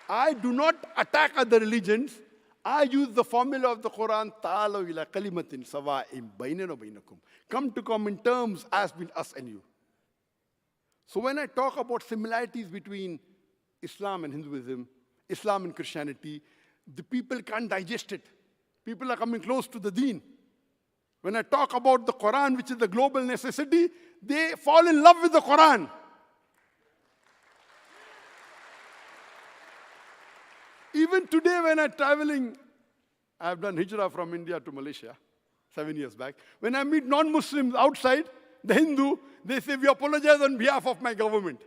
I do not attack other religions. I use the formula of the Quran, ta'alaw ila kalimatin sawa'in bainana wa bainakum. Come to common terms as between us and you. So when I talk about similarities between Islam and Hinduism, Islam and Christianity, the people can't digest it. People are coming close to the deen. When I talk about the Quran, which is the global necessity, they fall in love with the Quran. Even today when I'm traveling, I've done hijrah from India to Malaysia 7 years back. When I meet non-Muslims outside, the Hindu, they say, we apologize on behalf of my government.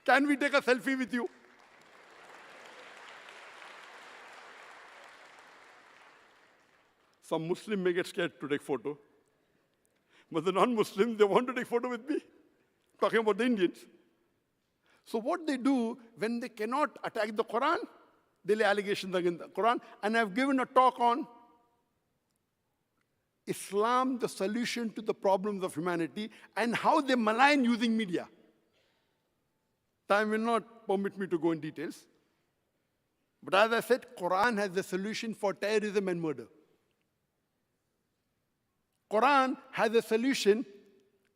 Can we take a selfie with you? Some Muslim may get scared to take photo. But the non-Muslims, they want to take photo with me. Talking about the Indians. So what they do, when they cannot attack the Quran, they lay allegations against the Quran. And I've given a talk on Islam, the solution to the problems of humanity, and how they malign using media. Time will not permit me to go in details. But as I said, Quran has the solution for terrorism and murder. Quran has a solution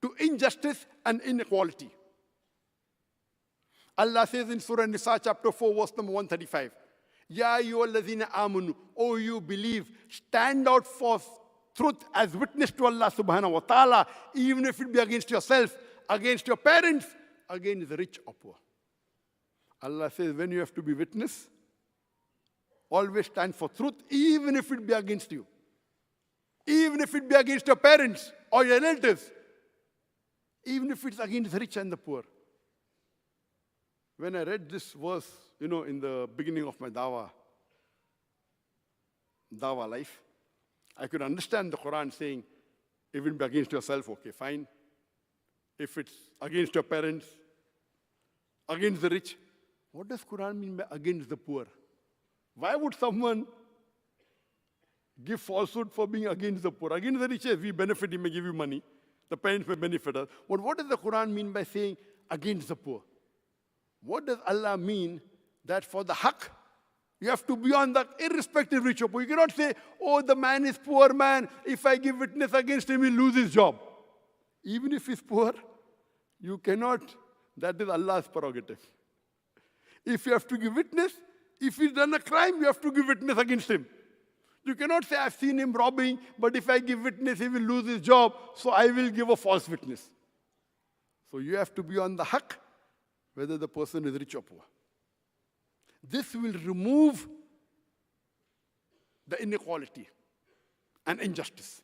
to injustice and inequality. Allah says in Surah Nisa, chapter 4, verse number 135, Ya ayyuhalladhina amanu, O you believe, stand out for truth as witness to Allah subhanahu wa ta'ala, even if it be against yourself, against your parents, against the rich or poor. Allah says when you have to be witness, always stand for truth, even if it be against you. Even if it be against your parents or your relatives. Even if it's against the rich and the poor. When I read this verse, in the beginning of my dawah life, I could understand the Quran saying, if it be against yourself, okay, fine. If it's against your parents, against the rich, what does Quran mean by against the poor? Why would someone give falsehood for being against the poor? Against the rich, yes, we benefit, he may give you money. The parents may benefit us. But what does the Quran mean by saying against the poor? What does Allah mean that for the haqq, you have to be on the irrespective rich or poor? You cannot say, oh, the man is poor man. If I give witness against him, he'll lose his job. Even if he's poor, you cannot. That is Allah's prerogative. If you have to give witness, if he's done a crime, you have to give witness against him. You cannot say, I've seen him robbing, but if I give witness, he will lose his job, so I will give a false witness. So you have to be on the haqq, whether the person is rich or poor. This will remove the inequality and injustice.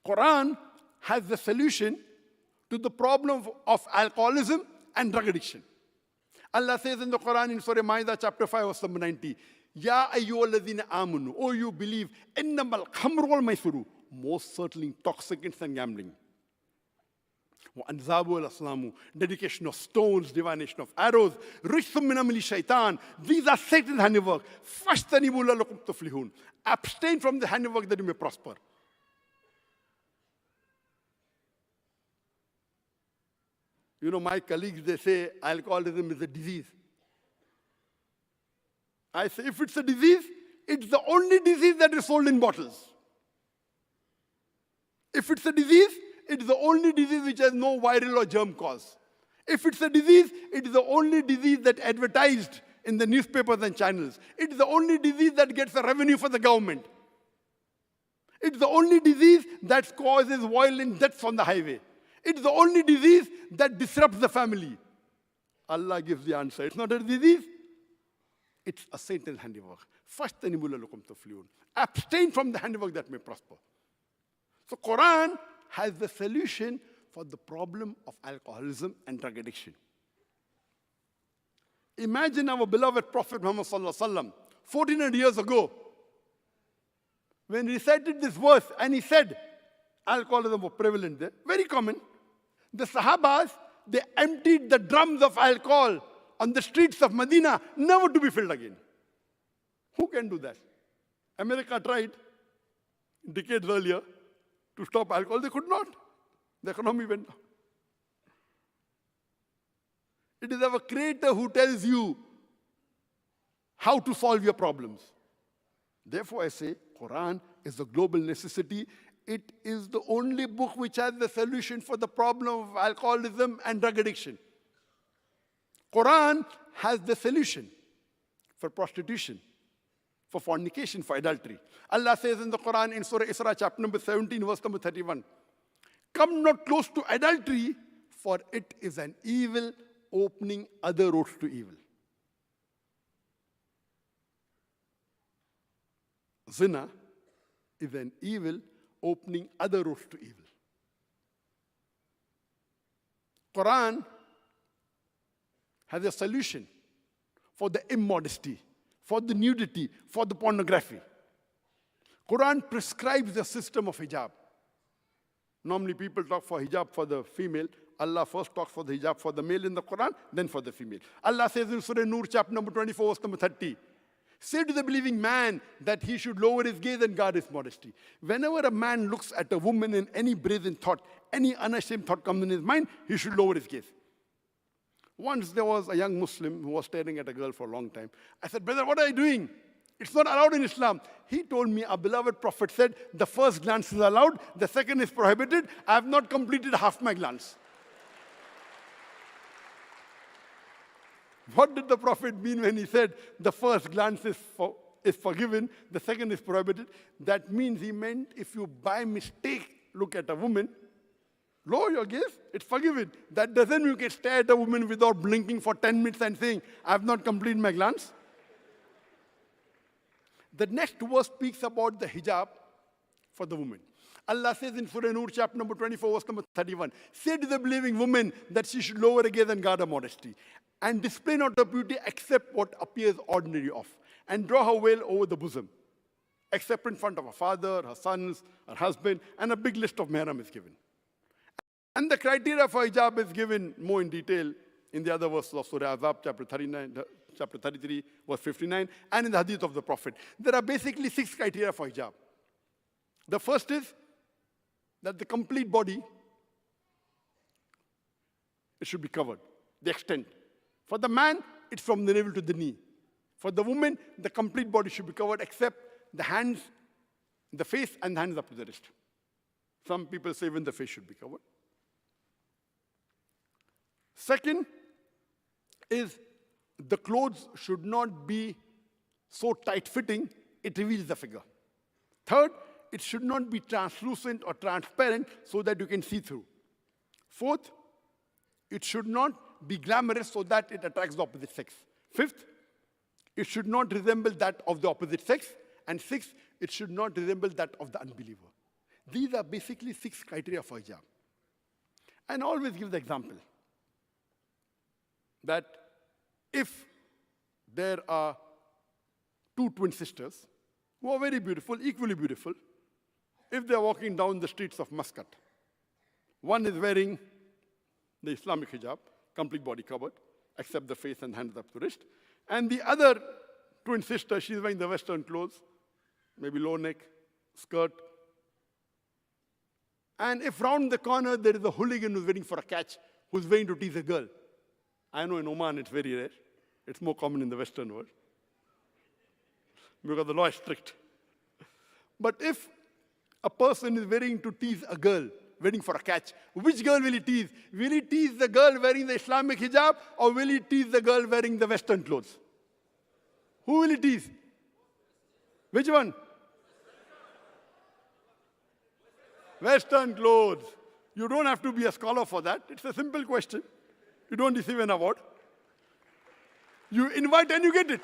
Quran has the solution to the problem of alcoholism and drug addiction. Allah says in the Quran in Surah Ma'idah chapter 5 verse number 90, Ya ayyuhalladhina amanu, O you believe, innamal khamru wal maisiru, most certainly intoxicants and gambling. وَأَنْزَابُ وَالْأَصْلَامُ, dedication of stones, divination of arrows, رِجْسٌ مِّنْ عَمَلِ الشَّيْطَانِ, these are Satan's handiwork. فَاجْتَنِبُوا لَعَلَّكُمْ تُفْلِحُونَ, abstain from the handiwork that you may prosper. My colleagues, they say alcoholism is a disease. I say, if it's a disease, it's the only disease that is sold in bottles. If it's a disease, it's the only disease which has no viral or germ cause. If it's a disease, it's the only disease that advertised in the newspapers and channels. It's the only disease that gets a revenue for the government. It's the only disease that causes violent deaths on the highway. It's the only disease that disrupts the family. Allah gives the answer. It's not a disease. It's a Satan's handiwork. فَاجْتَنِبُوا لَعَلَّكُمْ تُفْلِحُونَ, abstain from the handiwork that may prosper. So Quran has the solution for the problem of alcoholism and drug addiction. Imagine our beloved Prophet Muhammad sallallahu alaihi wasallam, 1400 years ago, when he recited this verse and he said, alcoholism was prevalent there, very common. The Sahabas, they emptied the drums of alcohol on the streets of Medina, never to be filled again. Who can do that? America tried decades earlier to stop alcohol. They could not. The economy went down. It is our Creator who tells you how to solve your problems. Therefore, I say Quran is a global necessity. It is the only book which has the solution for the problem of alcoholism and drug addiction. Quran has the solution for prostitution, for fornication, for adultery. Allah says in the Quran in Surah Isra, chapter number 17, verse number 31, "Come not close to adultery, for it is an evil opening other roads to evil." Zina is an evil opening other roads to evil. Quran has a solution for the immodesty, for the nudity, for the pornography. Quran prescribes a system of hijab. Normally people talk for hijab for the female. Allah first talks for the hijab for the male in the Quran, then for the female. Allah says in Surah Nur, chapter number 24, verse number 30, "Say to the believing man that he should lower his gaze and guard his modesty." Whenever a man looks at a woman in any brazen thought, any unashamed thought comes in his mind, he should lower his gaze. Once there was a young Muslim who was staring at a girl for a long time. I said, "Brother, what are you doing? It's not allowed in Islam." He told me, "Our beloved Prophet said, the first glance is allowed, the second is prohibited. I have not completed half my glance." What did the Prophet mean when he said the first glance is forgiven, the second is prohibited? That means he meant if you by mistake look at a woman, lower your gaze, it's forgiven. That doesn't mean you can stare at a woman without blinking for 10 minutes and saying, "I have not completed my glance." The next verse speaks about the hijab for the woman. Allah says in Surah Nur, chapter number 24, verse number 31, "Say to the believing woman that she should lower her gaze and guard her modesty, and display not her beauty except what appears ordinary off, and draw her veil over the bosom, except in front of her father, her sons, her husband," and a big list of mahram is given. And the criteria for hijab is given more in detail in the other verses of Surah Azab, chapter 33, verse 59, and in the hadith of the Prophet. There are basically 6 criteria for hijab. The first is that the complete body, it should be covered, the extent. For the man, it's from the navel to the knee. For the woman, the complete body should be covered except the hands, the face, and the hands up to the wrist. Some people say even the face should be covered. Second is the clothes should not be so tight-fitting, it reveals the figure. Third, it should not be translucent or transparent so that you can see through. Fourth, it should not be glamorous so that it attracts the opposite sex. Fifth, it should not resemble that of the opposite sex. And sixth, it should not resemble that of the unbeliever. These are basically 6 criteria for hijab. And I always give the example that if there are 2 twin sisters who are very beautiful, equally beautiful, if they're walking down the streets of Muscat, one is wearing the Islamic hijab, complete body covered, except the face and hands up to wrist, and the other twin sister, she's wearing the Western clothes, maybe low neck, skirt. And if round the corner there is a hooligan who's waiting for a catch, who's waiting to tease a girl. I know in Oman it's very rare. It's more common in the Western world, because the law is strict. But if a person is waiting to tease a girl, waiting for a catch, which girl will he tease? Will he tease the girl wearing the Islamic hijab, or will he tease the girl wearing the Western clothes? Who will he tease? Which one? Western clothes. You don't have to be a scholar for that. It's a simple question. You don't receive an award. You invite and you get it.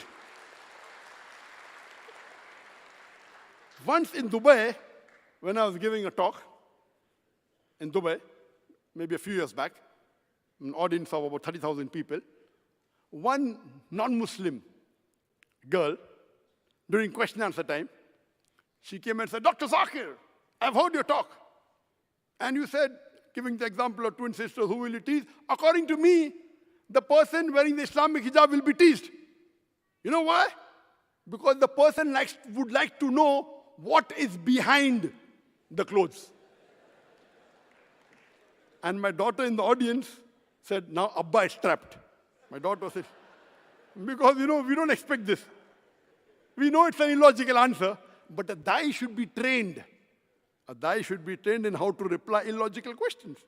Once in Dubai, when I was giving a talk in Dubai, maybe a few years back, an audience of about 30,000 people, one non-Muslim girl, during question and answer time, she came and said, "Dr. Zakir, I've heard your talk. And you said, giving the example of twin sisters, who will you tease? According to me, the person wearing the Islamic hijab will be teased. You know why? Because the person would like to know what is behind the clothes." And my daughter in the audience said, "Now Abba is trapped." My daughter said, because we don't expect this. We know it's an illogical answer, but a da'i should be trained. A da'i should be trained in how to reply illogical questions.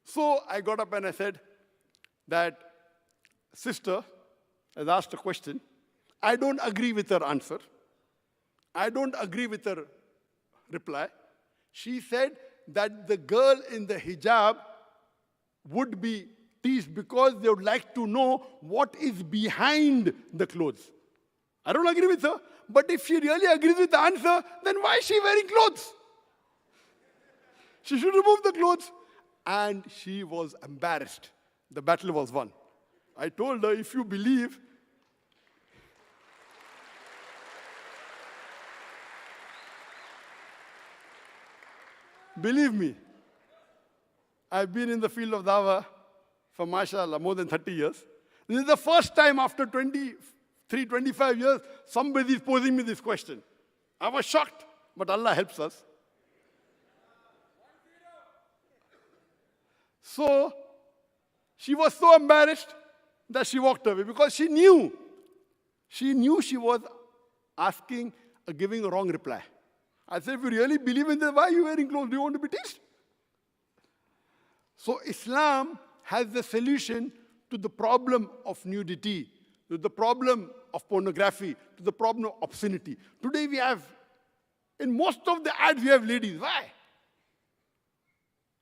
So I got up and I said that sister has asked a question. I don't agree with her answer. I don't agree with her reply. She said that the girl in the hijab would be teased because they would like to know what is behind the clothes. I don't agree with her, but if she really agrees with the answer, then why is she wearing clothes? She should remove the clothes. And she was embarrassed. The battle was won. I told her, if you believe, believe me, I've been in the field of dawah for, mashallah, more than 30 years. This is the first time after 23, 25 years, somebody is posing me this question. I was shocked, but Allah helps us. So, she was so embarrassed that she walked away because she knew she was giving a wrong reply. I said, if you really believe in this, why are you wearing clothes? Do you want to be teased? So Islam has the solution to the problem of nudity, to the problem of pornography, to the problem of obscenity. Today we have, in most of the ads, we have ladies. Why?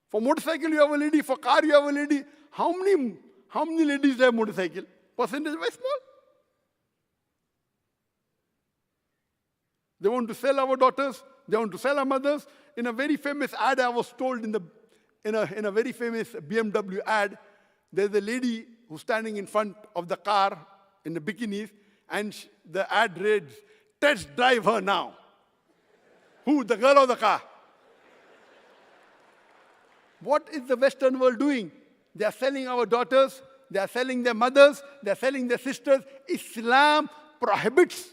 For motorcycle, you have a lady. For car, you have a lady. How many ladies have motorcycle? Percentage very small. They want to sell our daughters. They want to sell our mothers. In a very famous ad, I was told in a very famous BMW ad, there's a lady who's standing in front of the car in the bikinis, and the ad reads, "Test drive her now." Who? The girl or the car? What is the Western world doing? They are selling our daughters, they are selling their mothers, they are selling their sisters. Islam prohibits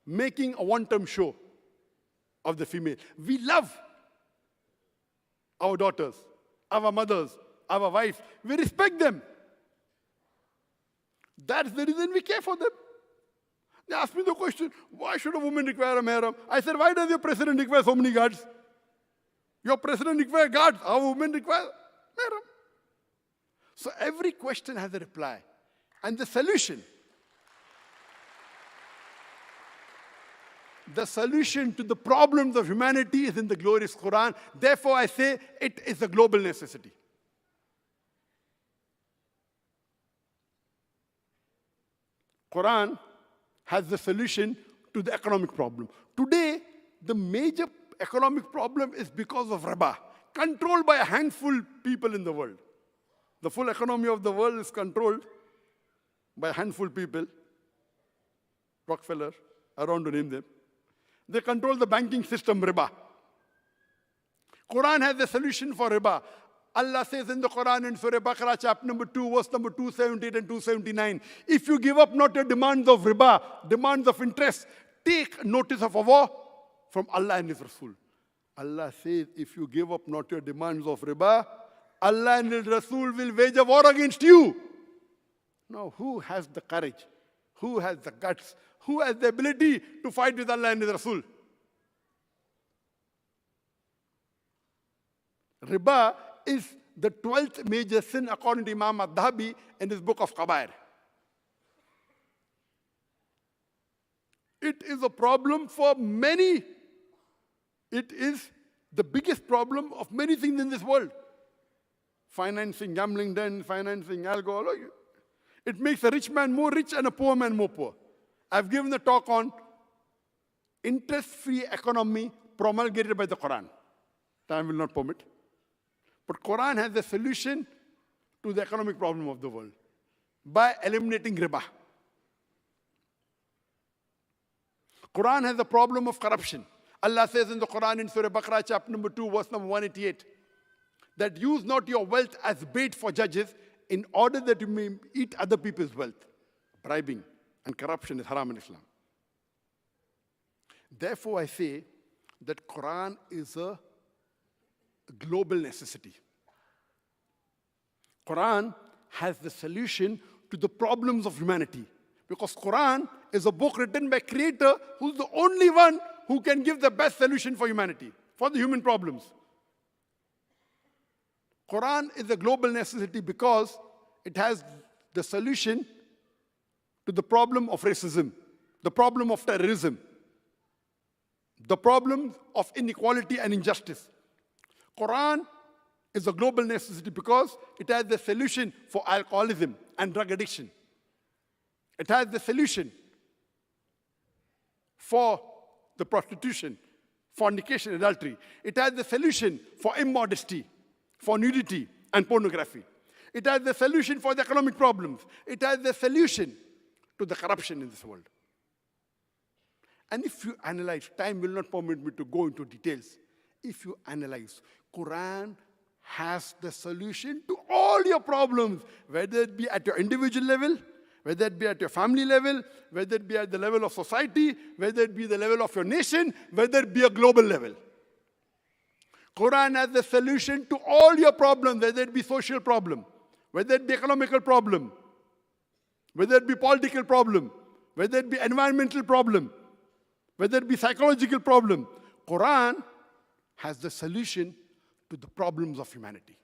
making a wanton show of the female. We love our daughters, our mothers, our wives. We respect them. That's the reason we care for them. They asked me the question, why should a woman require a mahram? I said, why does your president require so many guards? Your president requires guards, our women require mahram. So every question has a reply. And the solution to the problems of humanity is in the glorious Quran. Therefore, I say it is a global necessity. Quran has the solution to the economic problem. Today, the major economic problem is because of riba, controlled by a handful of people in the world. The full economy of the world is controlled by a handful of people. Rockefeller, I don't want to name them. They control the banking system, riba. Quran has a solution for riba. Allah says in the Quran in Surah Baqarah, chapter number 2, verse number 278 and 279, if you give up not your demands of riba, demands of interest, take notice of a war from Allah and His Rasul. Allah says, if you give up not your demands of riba, Allah and His Rasul will wage a war against you. Now, who has the courage? Who has the guts? Who has the ability to fight with Allah and His Rasul? Riba is the 12th major sin according to Imam al-Dhahabi in his book of Qabair. It is a problem for many. It is the biggest problem of many things in this world. Financing gambling dens, financing alcohol. It makes a rich man more rich and a poor man more poor. I've given a talk on interest-free economy promulgated by the Quran. Time will not permit. But Quran has a solution to the economic problem of the world by eliminating riba. Quran has a problem of corruption. Allah says in the Quran in Surah Baqarah, chapter number 2, verse number 188, that use not your wealth as bait for judges in order that you may eat other people's wealth. Bribing and corruption is haram in Islam. Therefore, I say that Quran is a global necessity. Quran has the solution to the problems of humanity. Because Quran is a book written by Creator who's the only one who can give the best solution for humanity, for the human problems. Quran is a global necessity because it has the solution to the problem of racism, the problem of terrorism, the problem of inequality and injustice. Quran is a global necessity because it has the solution for alcoholism and drug addiction. It has the solution for the prostitution, fornication, adultery. It has the solution for immodesty, for nudity and pornography. It has the solution for the economic problems. It has the solution to the corruption in this world. And if you analyze, time will not permit me to go into details. If you analyze, Quran has the solution to all your problems, whether it be at your individual level, whether it be at your family level, whether it be at the level of society, whether it be the level of your nation, whether it be a global level. Quran has the solution to all your problems, whether it be social problem, whether it be economical problem, whether it be political problem, whether it be environmental problem, whether it be psychological problem. Quran has the solution to the problems of humanity.